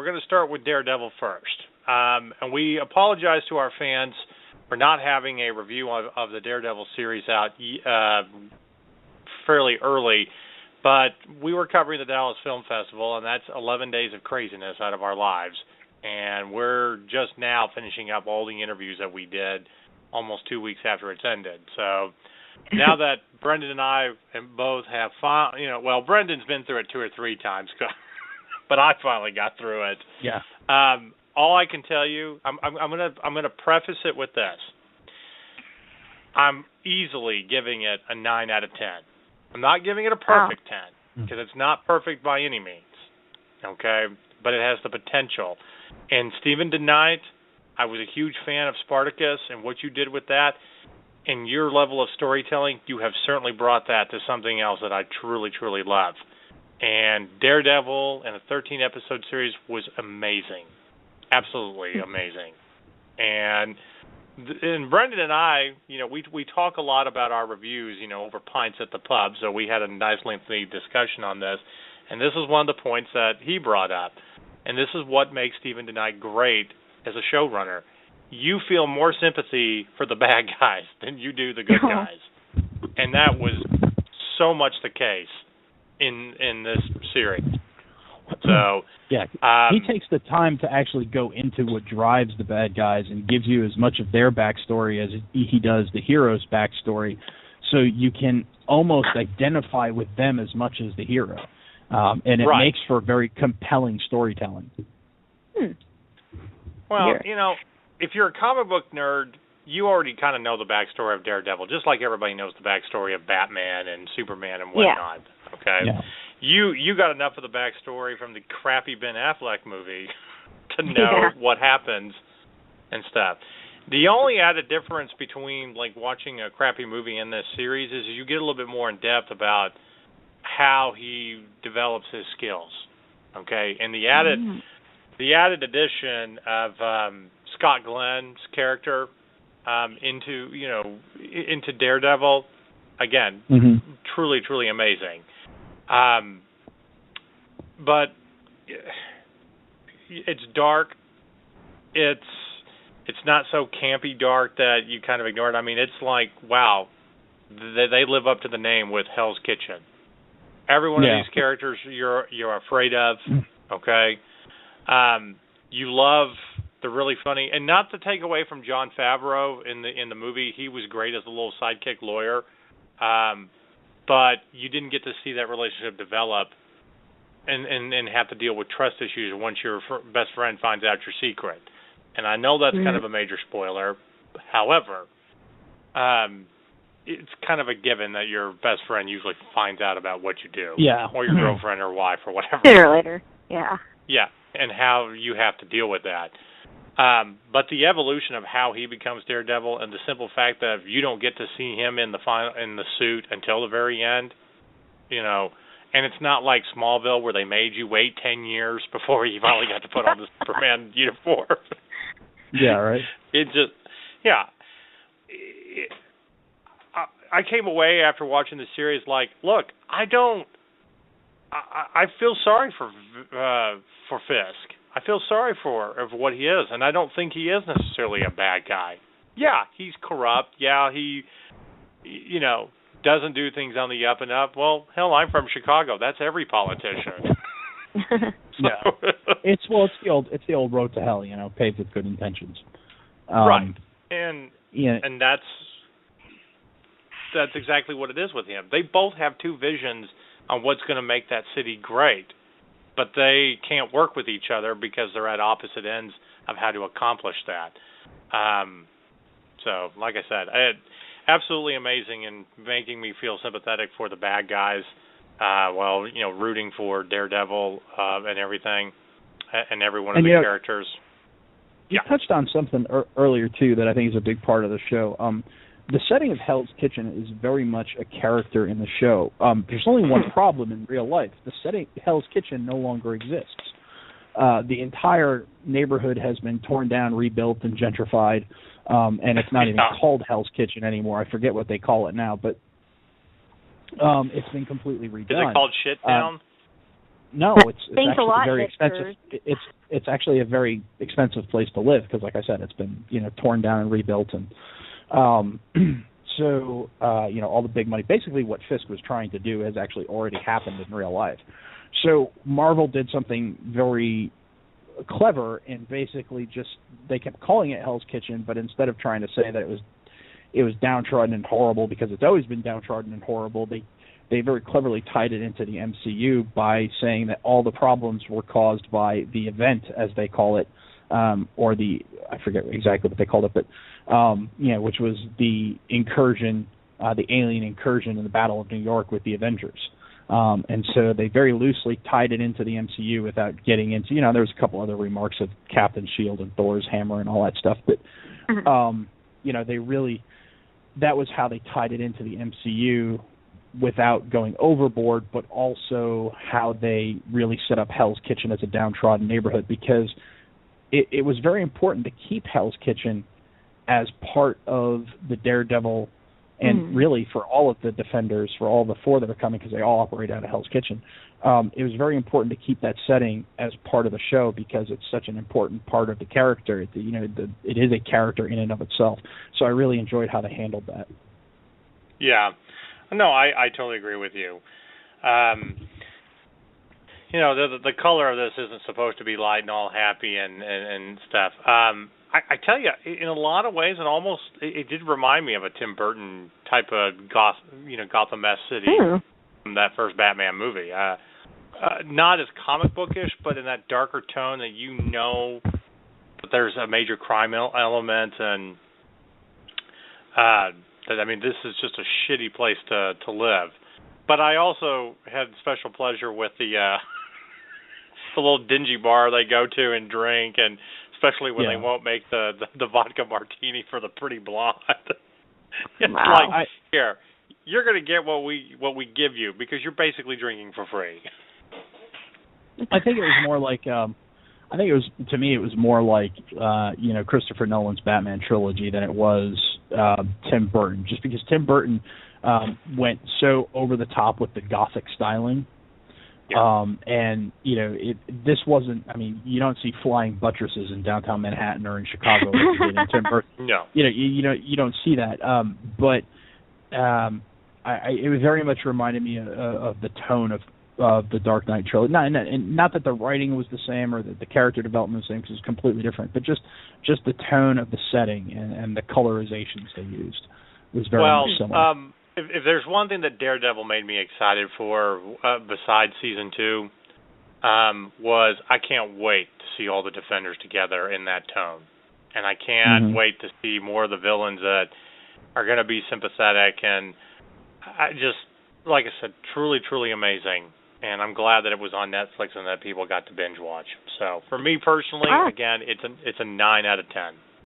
going to start with Daredevil first. And we apologize to our fans for not having a review of the Daredevil series out fairly early. But we were covering the Dallas Film Festival, and that's 11 days of craziness out of our lives. And we're just now finishing up all the interviews that we did almost 2 weeks after it's ended. So now that Brendan and I both have Brendan's been through it 2 or 3 times, but I finally got through it. Yeah. All I can tell you, I'm gonna preface it with this. I'm easily giving it a 9 out of 10. I'm not giving it a perfect 10 because it's not perfect by any means. Okay, but it has the potential. And Stephen DeKnight, I was a huge fan of Spartacus and what you did with that. And your level of storytelling, you have certainly brought that to something else that I truly, truly love. And Daredevil and a 13-episode series was amazing. Absolutely amazing. And Brendan and I, we talk a lot about our reviews, over pints at the pub, so we had a nice lengthy discussion on this. And this is one of the points that he brought up. And this is what makes Stephen DeKnight great as a showrunner. You feel more sympathy for the bad guys than you do the good guys. And that was so much the case in this series. So yeah, he takes the time to actually go into what drives the bad guys and gives you as much of their backstory as he does the hero's backstory, so you can almost identify with them as much as the hero. And it makes for very compelling storytelling. Well, if you're a comic book nerd, you already kind of know the backstory of Daredevil, just like everybody knows the backstory of Batman and Superman and whatnot. Yeah. Okay, you got enough of the backstory from the crappy Ben Affleck movie to know what happens and stuff. The only added difference between watching a crappy movie in this series is you get a little bit more in depth about how he develops his skills. Okay, and the added addition of Scott Glenn's character into Daredevil, again, truly, truly amazing. But it's dark. It's not so campy dark that you kind of ignore it. I mean, it's like, wow, they live up to the name with Hell's Kitchen. Every one of these characters you're afraid of. Okay. You love the really funny, and not to take away from Jon Favreau in the movie, he was great as a little sidekick lawyer, but you didn't get to see that relationship develop and have to deal with trust issues once your best friend finds out your secret. And I know that's kind of a major spoiler. However, it's kind of a given that your best friend usually finds out about what you do, or your girlfriend or wife or whatever. Sooner or later, yeah, and how you have to deal with that. But the evolution of how he becomes Daredevil, and the simple fact that you don't get to see him in the suit until the very end, and it's not like Smallville where they made you wait 10 years before you finally got to put on the Superman uniform. Yeah, right. I came away after watching the series look, I feel sorry for Fisk. I feel sorry for what he is, and I don't think he is necessarily a bad guy. Yeah, he's corrupt. Yeah, he, doesn't do things on the up and up. Well, hell, I'm from Chicago. That's every politician. It's the old road to hell, paved with good intentions. Right, and that's exactly what it is with him. They both have two visions on what's going to make that city great, but they can't work with each other because they're at opposite ends of how to accomplish that. So, like I said, absolutely amazing and making me feel sympathetic for the bad guys, rooting for Daredevil and everything, and every one of the characters. You touched on something earlier, too, that I think is a big part of the show. The setting of Hell's Kitchen is very much a character in the show. There's only one problem in real life. The setting Hell's Kitchen no longer exists. The entire neighborhood has been torn down, rebuilt, and gentrified, and it's not even called Hell's Kitchen anymore. I forget what they call it now, but it's been completely redone. Is it called Shit Town? No, it's actually very expensive. It's it's actually a very expensive place to live because, like I said, it's been torn down and rebuilt, and so all the big money. Basically, what Fisk was trying to do has actually already happened in real life. So Marvel did something very clever, and basically they kept calling it Hell's Kitchen, but instead of trying to say that it was downtrodden and horrible because it's always been downtrodden and horrible, they very cleverly tied it into the MCU by saying that all the problems were caused by the event, as they call it, or I forget exactly what they called it, but which was the incursion, the alien incursion in the Battle of New York with the Avengers. And so they very loosely tied it into the MCU without getting into, there was a couple other remarks of Captain's shield and Thor's hammer and all that stuff, but they really, that was how they tied it into the MCU without going overboard, but also how they really set up Hell's Kitchen as a downtrodden neighborhood, because it was very important to keep Hell's Kitchen as part of the Daredevil, and really for all of the Defenders, for all the 4 that are coming, because they all operate out of Hell's Kitchen. It was very important to keep that setting as part of the show because it's such an important part of the character. It is a character in and of itself. So I really enjoyed how they handled that. Yeah. No, I totally agree with you. The color of this isn't supposed to be light and all happy and stuff. I tell you, in a lot of ways, it did remind me of a Tim Burton type of Gotham-esque city from that first Batman movie. Not as comic bookish, but in that darker tone that that there's a major crime element, and this is just a shitty place to live. But I also had special pleasure with the little dingy bar they go to and drink, and especially when they won't make the vodka martini for the pretty blonde. It's like, here, you're going to get what we give you because you're basically drinking for free. I think it was more like to me it was more like Christopher Nolan's Batman trilogy than it was Tim Burton, just because Tim Burton went so over the top with the Gothic styling. Yeah. This wasn't. You don't see flying buttresses in downtown Manhattan or in Chicago like you did in Tim Burton. No. You don't see that. But it very much reminded me of the tone of the Dark Knight trilogy. Not that the writing was the same or that the character development was the same, because it's completely different. But just the tone of the setting and the colorizations they used was very much similar. If there's one thing that Daredevil made me excited for, besides season 2, was I can't wait to see all the Defenders together in that tone, and I can't wait to see more of the villains that are going to be sympathetic, and I just, like I said, truly, truly amazing. And I'm glad that it was on Netflix and that people got to binge watch. So for me personally, again, it's a 9 out of 10.